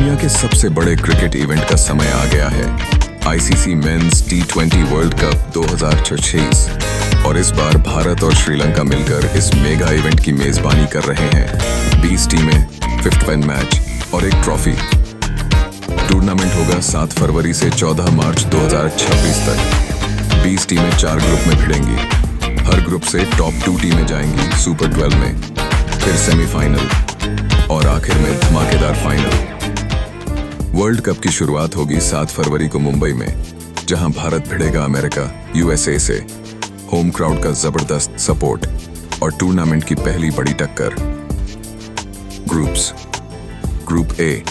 दुनिया के सबसे बड़े क्रिकेट इवेंट का समय आ गया है। आईसीसी मेंस टी20 वर्ल्ड कप 2026 और इस बार भारत और श्रीलंका मिलकर इस मेगा इवेंट की मेजबानी कर रहे हैं। 20 टीमें, 55 मैच और एक ट्रॉफी। टूर्नामेंट होगा 7 फरवरी से 14 मार्च 2026 तक। 20 टीमें 4 ग्रुप में भिड़ेंगी। हर ग्रुप से टॉप 2 टीमें जाएंगी सुपर 12 में, फिर सेमीफाइनल और आखिर में धमाकेदार फाइनल। वर्ल्ड कप की शुरुआत होगी 7 फरवरी को मुंबई में, जहां भारत भिड़ेगा अमेरिका यूएसए से। होम क्राउड का जबरदस्त सपोर्ट और टूर्नामेंट की पहली बड़ी टक्कर। Groups: group A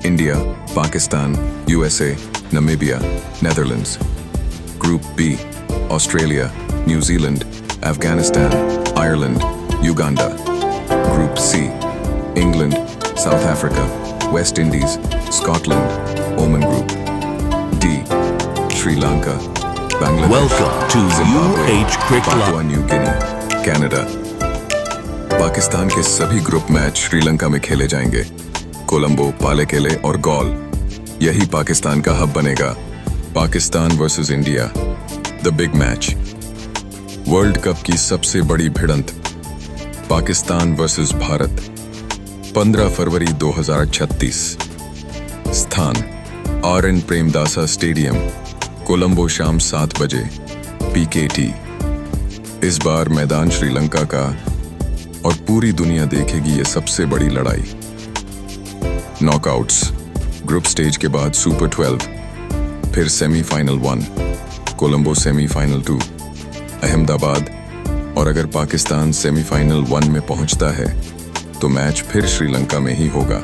India, Pakistan, USA, Namibia, Netherlands. Group B Australia, New Zealand, Afghanistan, Ireland, Uganda. Group C England, south Africa, West Indies, Scotland, ओमन। Group D Sri Lanka, Bangladesh, Welcome to Zimbabwe, UH Cricket Club. Papua New Guinea, Canada. Pakistan के सभी group match Sri Lanka में खेले जाएंगे। कोलंबो, पालेकेले और गौल, यही पाकिस्तान का हब बनेगा। Pakistan versus India, the big match. World cup की सबसे बड़ी भिड़ंत, पाकिस्तान वर्सेस भारत, 15 फरवरी 2036। स्थान: आर.एन. प्रेमदासा स्टेडियम, कोलंबो, शाम 7 बजे, पीकेटी। इस बार मैदान श्रीलंका का और पूरी दुनिया देखेगी ये सबसे बड़ी लड़ाई। नॉकआउट्स: ग्रुप स्टेज के बाद सुपर 12, फिर सेमीफाइनल 1, कोलंबो सेमीफाइनल 2, अहमदाबाद। और अगर पाकिस्तान सेमीफाइनल 1 में पहुंचता है तो मैच फिर श्रीलंका में ही होगा।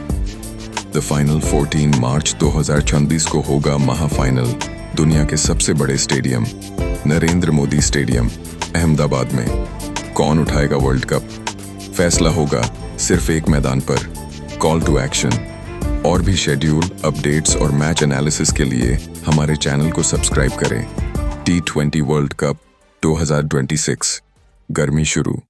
द फाइनल 14 मार्च 2026 को होगा महाफाइनल दुनिया के सबसे बड़े स्टेडियम नरेंद्र मोदी स्टेडियम, अहमदाबाद में। कौन उठाएगा वर्ल्ड कप? फैसला होगा सिर्फ एक मैदान पर। Call to action. और भी शेड्यूल, अपडेट्स और मैच एनालिसिस के लिए हमारे चैनल को सब्सक्राइब करें। T20 वर्ल्ड कप 2026 गर्मी शुरू।